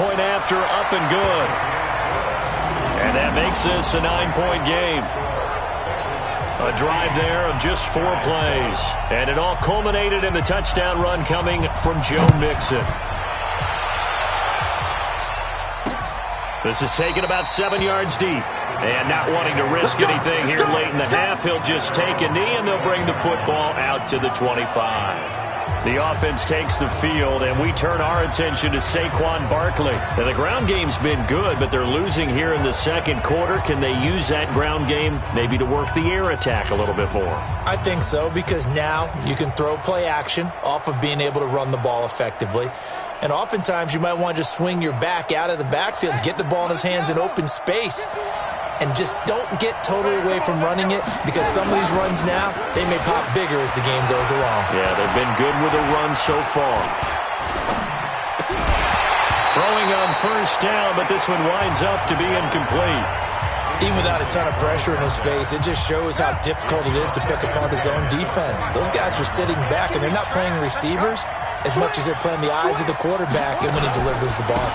point after, up and good. And that makes this a 9-point game. A drive there of just 4 plays. And it all culminated in the touchdown run coming from Joe Mixon. This is taken about 7 yards deep. And not wanting to risk anything here late in the half, he'll just take a knee and they'll bring the football out to the 25. The offense takes the field, and we turn our attention to Saquon Barkley. Now, the ground game's been good, but they're losing here in the second quarter. Can they use that ground game maybe to work the air attack a little bit more? I think so, because now you can throw play action off of being able to run the ball effectively. And oftentimes you might want to just swing your back out of the backfield, get the ball in his hands in open space. And just don't get totally away from running it, because some of these runs now, they may pop bigger as the game goes along. Yeah, they've been good with the run so far. Throwing on first down, but this one winds up to be incomplete. Even without a ton of pressure in his face, it just shows how difficult it is to pick apart his own defense. Those guys are sitting back, and they're not playing receivers as much as they're playing the eyes of the quarterback and when he delivers the ball.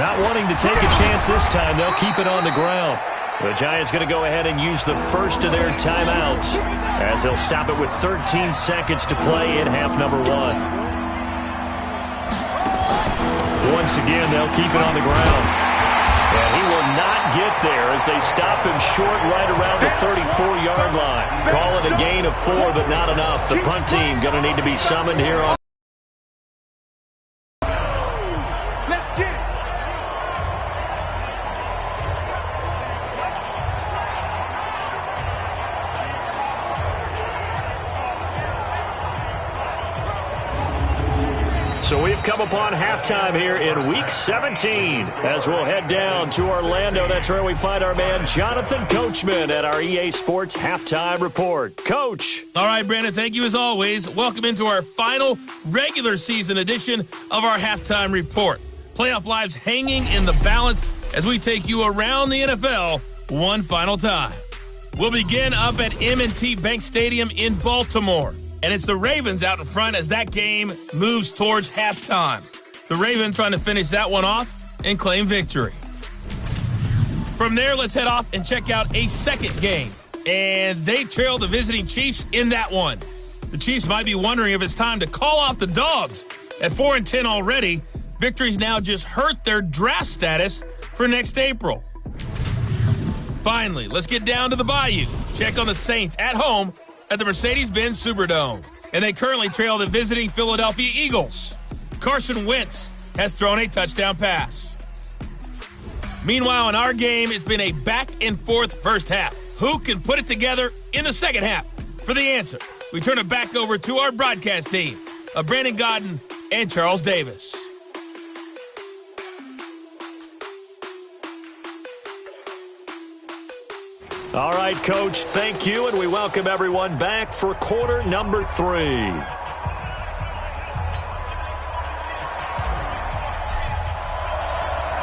Not wanting to take a chance this time, they'll keep it on the ground. The Giants going to go ahead and use the first of their timeouts as they'll stop it with 13 seconds to play in half number 1. Once again, they'll keep it on the ground. And he will not get there as they stop him short right around the 34-yard line. Call it a gain of 4, but not enough. The punt team going to need to be summoned here on. So we've come upon halftime here in Week 17 as we'll head down to Orlando. That's where we find our man Jonathan Coachman at our EA Sports Halftime Report. Coach. All right, Brandon, thank you as always. Welcome into our final regular season edition of our Halftime Report. Playoff lives hanging in the balance as we take you around the NFL one final time. We'll begin up at M&T Bank Stadium in Baltimore. And it's the Ravens out in front as that game moves towards halftime. The Ravens trying to finish that one off and claim victory. From there, let's head off and check out a second game. And they trail the visiting Chiefs in that one. The Chiefs might be wondering if it's time to call off the Dogs. At 4-10 already, victories now just hurt their draft status for next April. Finally, let's get down to the Bayou. Check on the Saints at home at the Mercedes-Benz Superdome. And they currently trail the visiting Philadelphia Eagles. Carson Wentz has thrown a touchdown pass. Meanwhile, in our game, it's been a back-and-forth first half. Who can put it together in the second half? For the answer, we turn it back over to our broadcast team of Brandon Godden and Charles Davis. All right, Coach, thank you, and we welcome everyone back for quarter number 3.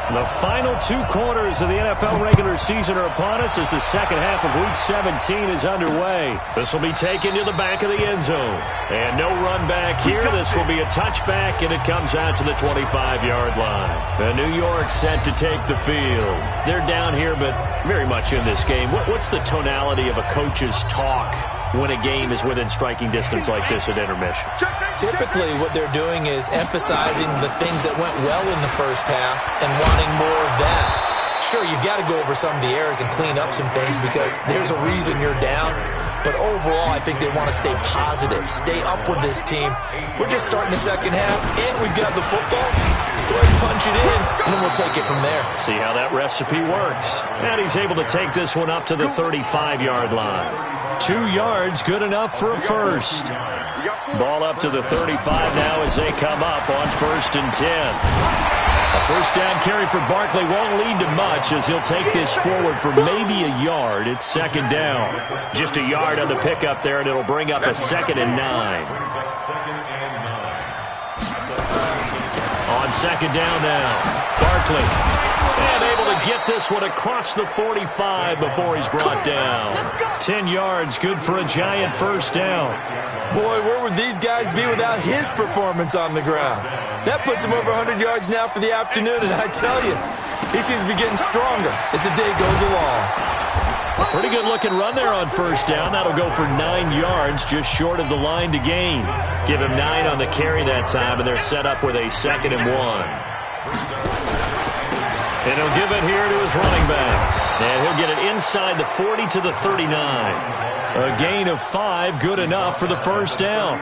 The final 2 quarters of the NFL regular season are upon us as the second half of Week 17 is underway. This will be taken to the back of the end zone. And no run back here. This will be a touchback, and it comes out to the 25-yard line. New York set to take the field. They're down here, but very much in this game. What's the tonality of a coach's talk when a game is within striking distance like this at intermission? Typically, what they're doing is emphasizing the things that went well in the first half and wanting more of that. Sure, you've got to go over some of the errors and clean up some things because there's a reason you're down. But overall, I think they want to stay positive, stay up with this team. We're just starting the second half, and we've got the football. Let's go ahead and punch it in, and then we'll take it from there. See how that recipe works. And he's able to take this one up to the 35-yard line. 2 yards, good enough for a first. Ball up to the 35 now as they come up on 1st and 10. A first down carry for Barkley won't lead to much as he'll take this forward for maybe a yard. It's 2nd down. Just a yard on the pickup there, and it'll bring up a 2nd and 9. On 2nd down now, Barkley. And able to get this one across the 45 before he's brought down. 10 yards, good for a Giant first down. Boy, where would these guys be without his performance on the ground? That puts him over 100 yards now for the afternoon, and I tell you, he seems to be getting stronger as the day goes along. A pretty good-looking run there on first down. That'll go for 9 yards, just short of the line to gain. Give him 9 on the carry that time, and they're set up with a 2nd and 1. And he'll give it here to his running back. And he'll get it inside the 40 to the 39. A gain of 5, good enough for the first down.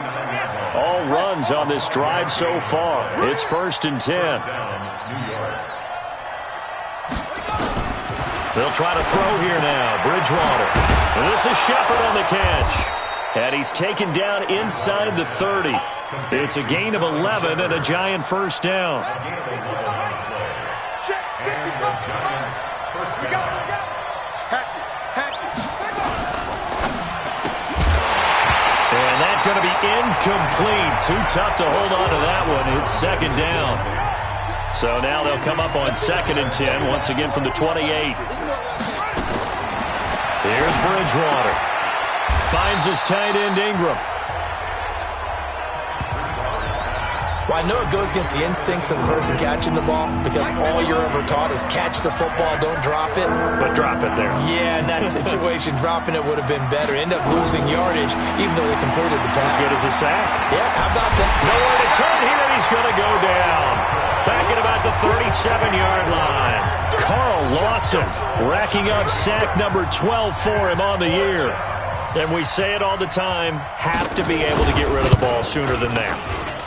All runs on this drive so far. It's 1st and 10. They'll try to throw here now. Bridgewater. And this is Shepard on the catch. And he's taken down inside the 30. It's a gain of 11 and a Giant first down. And that's going to be incomplete. Too tough to hold on to that one. It's 2nd down. So now they'll come up on 2nd and 10, once again from the 28. Here's Bridgewater. Finds his tight end, Ingram. Well, I know it goes against the instincts of the person catching the ball because all you're ever taught is catch the football, don't drop it. But drop it there. Yeah, in that situation, dropping it would have been better. End up losing yardage, even though they completed the pass. As good as a sack. Yeah, how about that? Nowhere to turn here, and he's going to go down. Back at about the 37-yard line. Carl Lawson racking up sack number 12 for him on the year. And we say it all the time, have to be able to get rid of the ball sooner than that.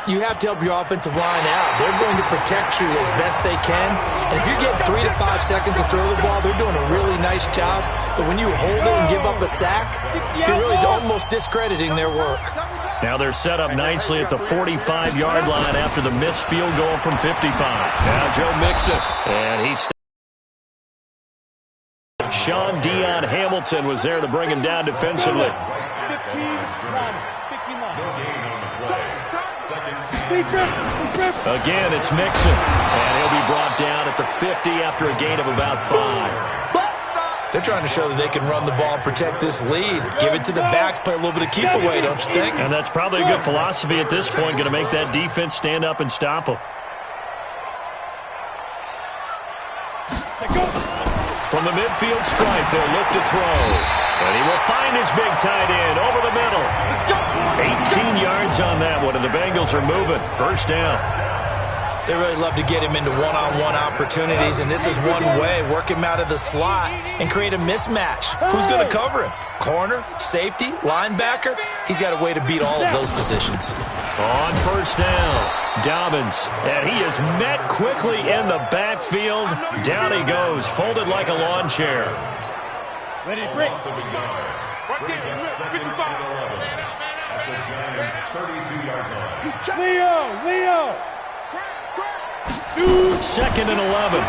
You have to help your offensive line out. They're going to protect you as best they can. And if you're getting 3 to 5 seconds to throw the ball, they're doing a really nice job. But when you hold it and give up a sack, you're really almost discrediting their work. Now they're set up nicely at the 45-yard line after the missed field goal from 55. Now Joe Mixon. And he's... Sean Dion Hamilton was there to bring him down defensively. 15-1. Again, it's Mixon. And he'll be brought down at the 50 after a gain of about 5. They're trying to show that they can run the ball and protect this lead. Give it to the backs, play a little bit of keep away, don't you think? And that's probably a good philosophy at this point, going to make that defense stand up and stop them. From the midfield stripe, they'll look to throw. And he will find his big tight end over the middle. 18 yards on that one, and the Bengals are moving. First down. They really love to get him into one-on-one opportunities, and this is one way. Work him out of the slot and create a mismatch. Who's going to cover him? Corner, safety, linebacker? He's got a way to beat all of those positions. On first down, Dobbins. And he is met quickly in the backfield. Down he goes, folded like a lawn chair. Ready, break. Leo. 2nd and 11.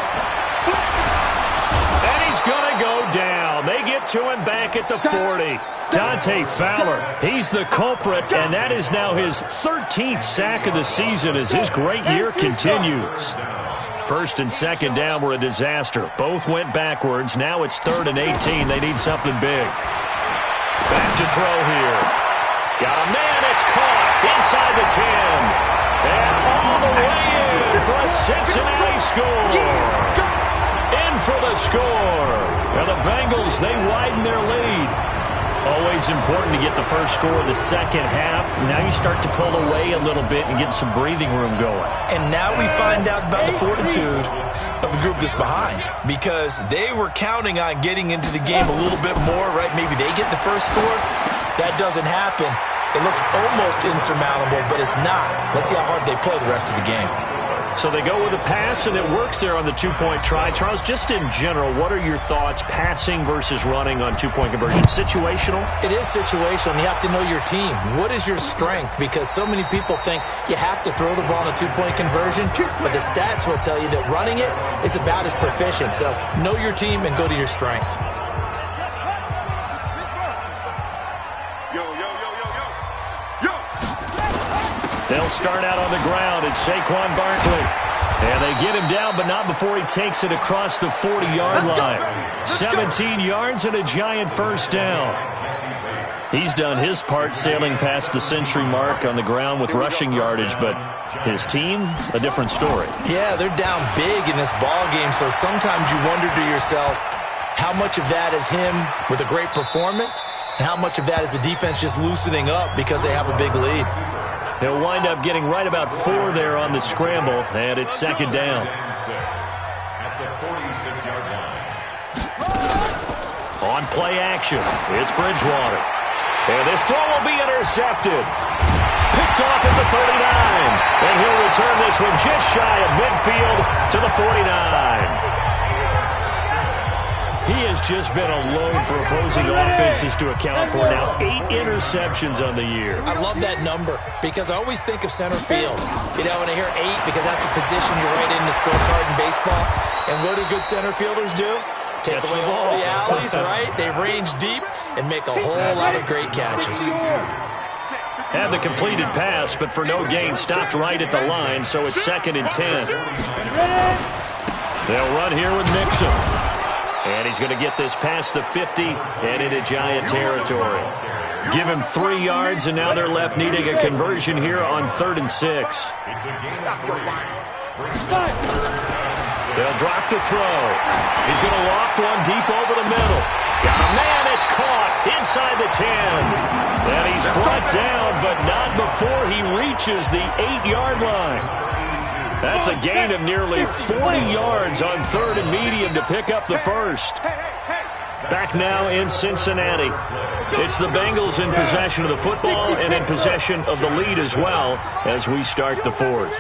And he's going to go down. They get to him back at the 40. Dante Fowler, he's the culprit, and that is now his 13th sack of the season as his great year continues. 1st and 2nd down were a disaster. Both went backwards. Now it's 3rd and 18. They need something big. Back to throw here. Got a man. It's caught inside the 10. And all the way in for a Cincinnati score. In for the score. And the Bengals, they widen their lead. Always important to get the first score of the second half. Now you start to pull away a little bit and get some breathing room going. And now we find out about the fortitude of the group that's behind, because they were counting on getting into the game a little bit more, right? Maybe they get the first score. That doesn't happen. It looks almost insurmountable, but it's not. Let's see how hard they play the rest of the game. So they go with a pass, and it works there on the two-point try. Charles, just in general, what are your thoughts passing versus running on two-point conversion? Situational? It is situational. You have to know your team. What is your strength? Because so many people think you have to throw the ball in a two-point conversion, but the stats will tell you that running it is about as proficient. So know your team and go to your strength. They'll start out on the ground. It's Saquon Barkley. And they get him down, but not before he takes it across the 40-yard line. 17 yards and a giant first down. He's done his part sailing past the century mark on the ground with rushing yardage, but his team, a different story. Yeah, they're down big in this ball game, so sometimes you wonder to yourself how much of that is him with a great performance and how much of that is the defense just loosening up because they have a big lead. He'll wind up getting right about 4 there on the scramble, and it's second down. On play action, it's Bridgewater. And this throw will be intercepted. Picked off at the 39. And he'll return this one just shy of midfield to the 49. He has just been a load for opposing offenses to account for. Now 8 interceptions on the year. I love that number because I always think of center field. You know, when I hear 8, because that's the position you write in the scorecard in baseball. And what do good center fielders do? Take away all the alleys, right? They range deep and make a whole lot of great catches. Had the completed pass, but for no gain, stopped right at the line, so it's 2nd and 10. They'll run here with Mixon. And he's going to get this past the 50 and into Giant territory. Give him 3 yards, and now they're left needing a conversion here on 3rd and 6. They'll drop the throw. He's going to loft one deep over the middle. Got a man, it's caught inside the 10. And he's brought down, but not before he reaches the 8-yard line. That's a gain of nearly 40 yards on 3rd and medium to pick up the first. Back now in Cincinnati. It's the Bengals in possession of the football and in possession of the lead as well as we start the 4th.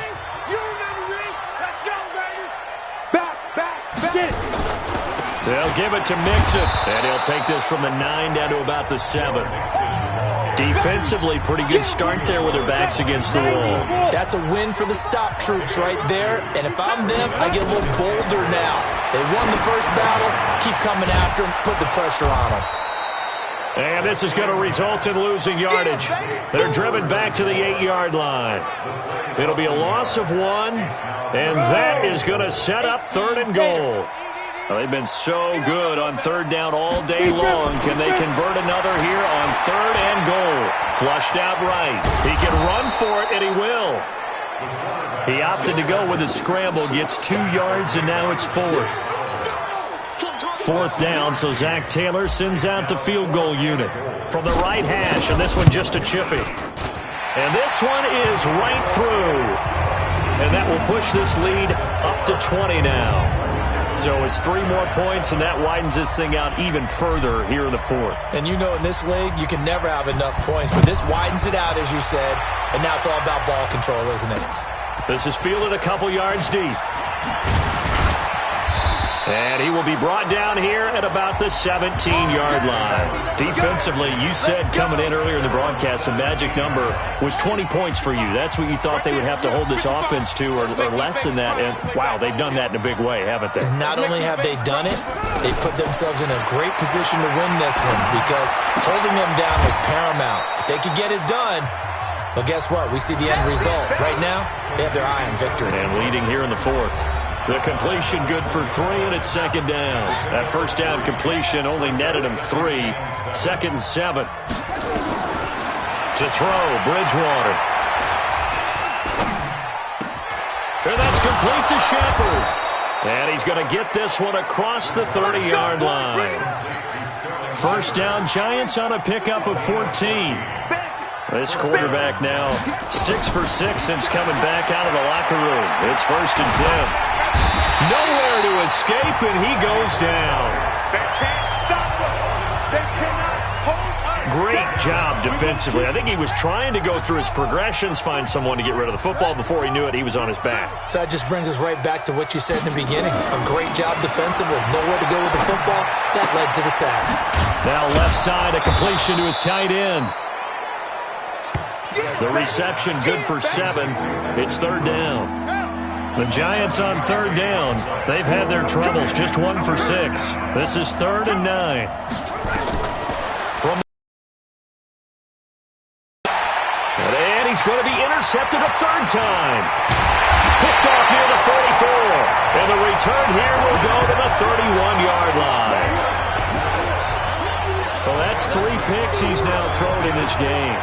They'll give it to Mixon, and he'll take this from the 9 down to about the 7. Defensively, pretty good start there with their backs against the wall. That's a win for the stop troops right there, and if I'm them, I get a little bolder now. They won the first battle, keep coming after them, put the pressure on them. And this is going to result in losing yardage. They're driven back to the 8-yard line. It'll be a loss of 1, and that is going to set up 3rd and goal. Well, they've been so good on 3rd down all day long. Can they convert another here on 3rd and goal? Flushed out right. He can run for it, and he will. He opted to go with a scramble, gets 2 yards, and now it's 4th. 4th down, so Zach Taylor sends out the field goal unit from the right hash, and this one just a chippy. And this one is right through. And that will push this lead up to 20 now. So it's 3 more points, and that widens this thing out even further here in the 4th. And you know in this league, you can never have enough points, but this widens it out, as you said, and now it's all about ball control, isn't it? This is fielded a couple yards deep. And he will be brought down here at about the 17-yard line. Defensively, you said coming in earlier in the broadcast, the magic number was 20 points for you. That's what you thought they would have to hold this offense to, or less than that. And, wow, they've done that in a big way, haven't they? Not only have they done it, they put themselves in a great position to win this one because holding them down was paramount. If they could get it done, well, guess what? We see the end result. Right now, they have their eye on victory. And leading here in the 4th. The completion good for 3, and it's 2nd down. That first down completion only netted him 3. 2nd and 7. To throw, Bridgewater. And that's complete to Shepard. And he's going to get this one across the 30-yard line. First down, Giants on a pickup of 14. This quarterback now 6 for 6 since coming back out of the locker room. It's 1st and 10. Nowhere to escape, and he goes down. They can't stop him. They cannot hold us. Great job defensively. I think he was trying to go through his progressions, find someone to get rid of the football. Before he knew it, he was on his back. So that just brings us right back to what you said in the beginning. A great job defensively. Nowhere to go with the football. That led to the sack. Now left side, a completion to his tight end. The reception good for 7. It's 3rd down. The Giants on 3rd down. They've had their troubles. Just 1 for 6. This is 3rd and 9. And he's going to be intercepted. intercepted a third time. Picked off near the 44. And the return here will go to the 31-yard line. Well, that's 3 picks he's now thrown in this game.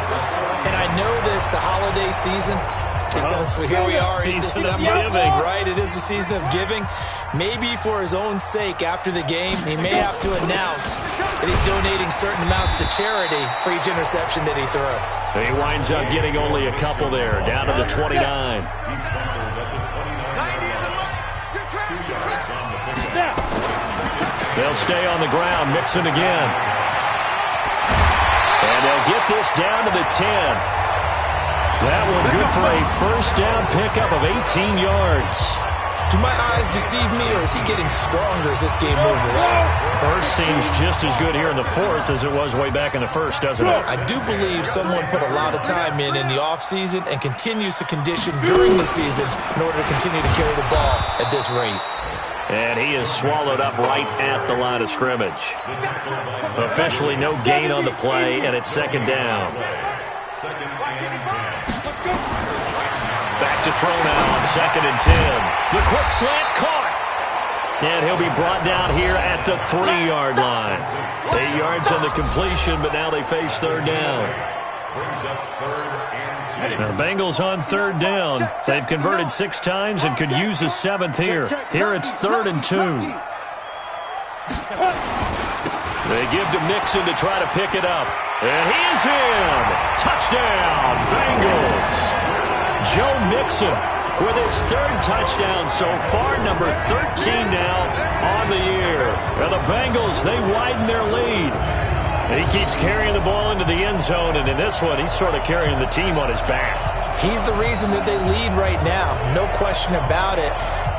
And I know this, the holiday season, because here we are in December, giving. right? It is the season of giving. Maybe for his own sake after the game, he may have to announce that he's donating certain amounts to charity for each interception that he threw. He winds up getting only a couple there, down to the 29. They'll stay on the ground, Mixon again. And they'll get this down to the 10. That one good for a first down pickup of 18 yards. Do my eyes deceive me, or is he getting stronger as this game moves along? First seems just as good here in the fourth as it was way back in the first, doesn't it? I do believe someone put a lot of time in the offseason and continues to condition during the season in order to continue to carry the ball at this rate. And he is swallowed up right at the line of scrimmage. Officially no gain on the play, and it's second down. Back to throw now on 2nd and 10. The quick slant caught. And he'll be brought down here at the 3-yard line. 8 yards on the completion, but now they face third down. Now, Bengals on third down. They've converted 6 times and could use a 7th here. Here it's 3rd and 2. They give to Mixon to try to pick it up. And he is in. Touchdown, Bengals. Joe Mixon with his 3rd touchdown so far, number 13 now on the year. And the Bengals, they widen their lead. He keeps carrying the ball into the end zone, and in this one, he's sort of carrying the team on his back. He's the reason that they lead right now, no question about it.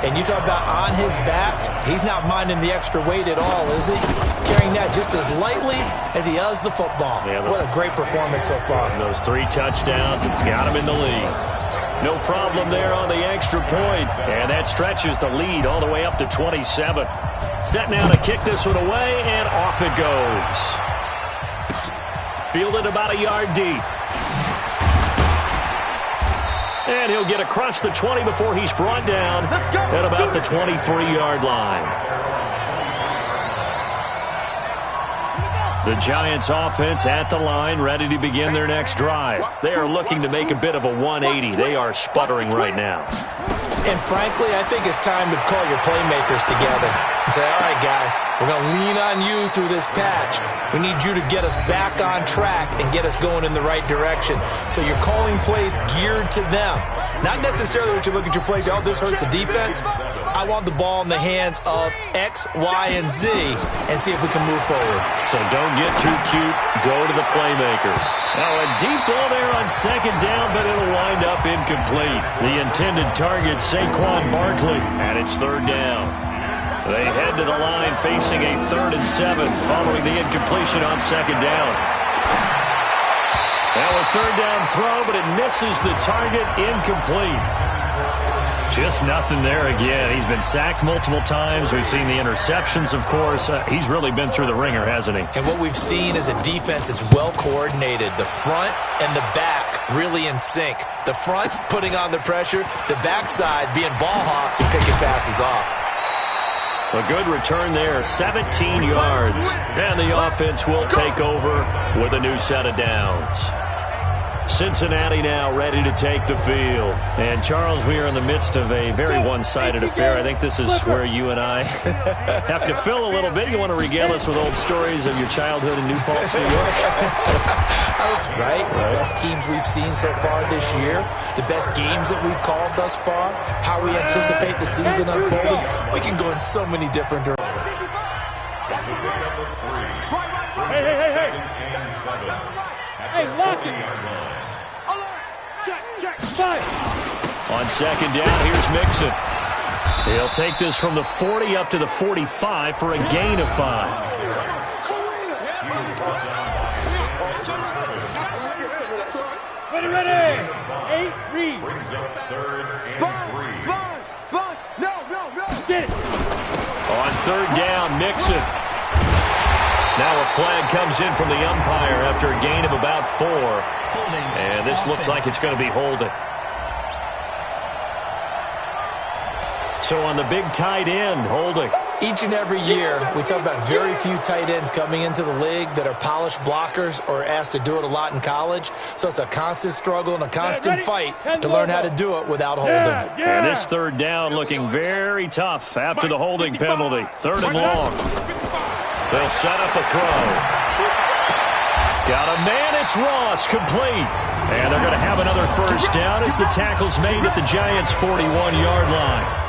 And you talk about on his back, he's not minding the extra weight at all, is he? Carrying that just as lightly as he does the football. Yeah, what a great performance so far. Those 3 touchdowns, it's got him in the lead. No problem there on the extra point. And that stretches the lead all the way up to 27. Set now to kick this one away, and off it goes. Fielded about a yard deep. And he'll get across the 20 before he's brought down at about the 23-yard line. The Giants offense at the line, ready to begin their next drive. They are looking to make a bit of a 180. They are sputtering right now. And frankly, I think it's time to call your playmakers together and say, all right, guys, we're going to lean on you through this patch. We need you to get us back on track and get us going in the right direction. So you're calling plays geared to them. Not necessarily what you look at your plays, oh, this hurts the defense. I want the ball in the hands of X, Y, and Z and see if we can move forward. So don't get too cute. Go to the playmakers. Now a deep ball there on 2nd down, but it'll wind up incomplete. The intended target, Saquon Barkley, and it's 3rd down. They head to the line facing a 3rd and 7 following the incompletion on 2nd down. Now a 3rd down throw, but it misses the target, incomplete. Just nothing there again. He's been sacked multiple times. We've seen the interceptions, of course. He's really been through the ringer, hasn't he? And what we've seen is a defense that's well coordinated. The front and the back really in sync. The front putting on the pressure, the backside being ball hawks and picking passes off. A good return there, 17 yards. And the offense will take over with a new set of downs. Cincinnati now ready to take the field. And, Charles, we are in the midst of a very one-sided affair. I think this is where you and I have to fill a little bit. You want to regale us with old stories of your childhood in New Paltz, New York? Right. The best teams we've seen so far this year. The best games that we've called thus far. How we anticipate the season unfolding. We can go in so many different directions. Hey, lock it. Check. On 2nd down, here's Mixon. He'll take this from the 40 up to the 45 for a gain of 5. Ready. 8, read. Sponge. No. Get it. On 3rd down, Mixon. Now a flag comes in from the umpire after a gain of about 4. And this looks like it's going to be holding. So on the big tight end, holding. Each and every year, we talk about very few tight ends coming into the league that are polished blockers or asked to do it a lot in college. So it's a constant struggle and a constant fight to learn how to do it without holding. And this third down looking very tough after the holding penalty. 3rd and long. They'll set up a throw. Got a man, it's Ross, complete. And they're going to have another first down as the tackle's made at the Giants' 41-yard line.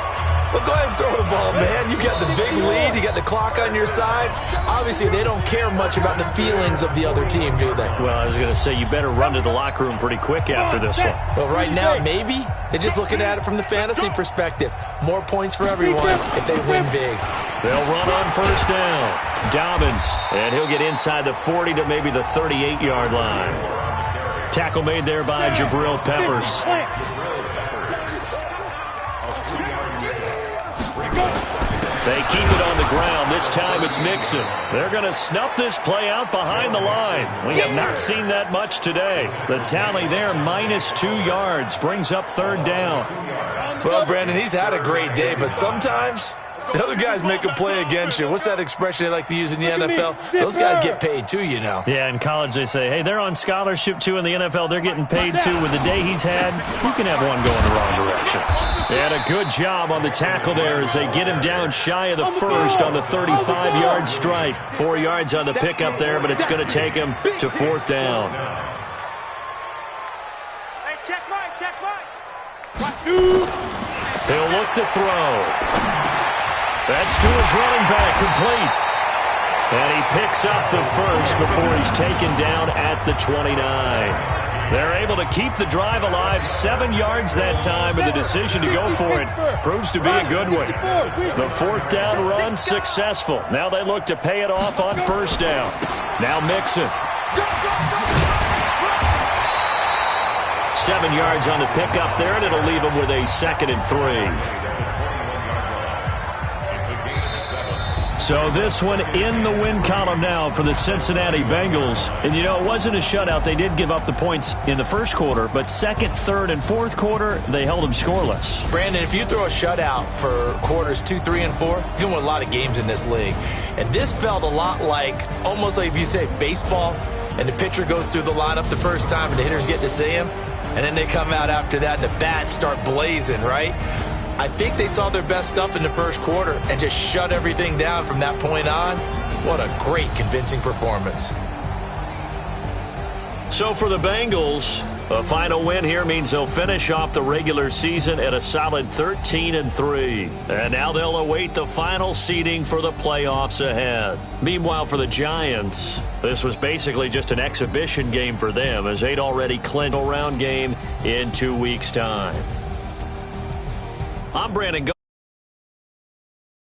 Well, go ahead and throw the ball, man. You got the big lead. You got the clock on your side. Obviously, they don't care much about the feelings of the other team, do they? Well, I was going to say, you better run to the locker room pretty quick after this one. Well, right now, maybe. They're just looking at it from the fantasy perspective. More points for everyone if they win big. They'll run on first down. Dobbins, and he'll get inside the 40 to maybe the 38-yard line. Tackle made there by Jabril Peppers. They keep it on the ground. This time it's Mixon. They're going to snuff this play out behind the line. We have not seen that much today. The tally there, -2 yards, brings up 3rd down. Well, Brandon, he's had a great day, but sometimes the other guys make a play against you. What's that expression they like to use in the NFL? Those guys get paid too, you know. Yeah, in college they say, hey, they're on scholarship too. In the NFL, they're getting paid too. With the day he's had, you can have one going the wrong direction. And a good job on the tackle there as they get him down shy of the first on the 35-yard stripe. 4 yards on the pickup there, but it's going to take him to 4th down. Hey, check right. He'll look to throw. That's to his running back, complete. And he picks up the first before he's taken down at the 29. They're able to keep the drive alive, 7 yards that time, and the decision to go for it proves to be a good one. The 4th down run successful. Now they look to pay it off on first down. Now Mixon. 7 yards on the pickup there, and it'll leave him with a 2nd and 3. So this one in the win column now for the Cincinnati Bengals. And, you know, it wasn't a shutout. They did give up the points in the first quarter, but 2nd, 3rd, and 4th quarter, they held them scoreless. Brandon, if you throw a shutout for quarters 2, 3, and 4, you're going to win a lot of games in this league. And this felt a lot like, almost like if you say baseball, and the pitcher goes through the lineup the first time and the hitters get to see him, and then they come out after that and the bats start blazing, right? I think they saw their best stuff in the first quarter and just shut everything down from that point on. What a great, convincing performance. So for the Bengals, a final win here means they'll finish off the regular season at a solid 13-3. And now they'll await the final seeding for the playoffs ahead. Meanwhile, for the Giants, this was basically just an exhibition game for them as they'd already clinched a round game in 2 weeks' time. I'm Brandon Gault.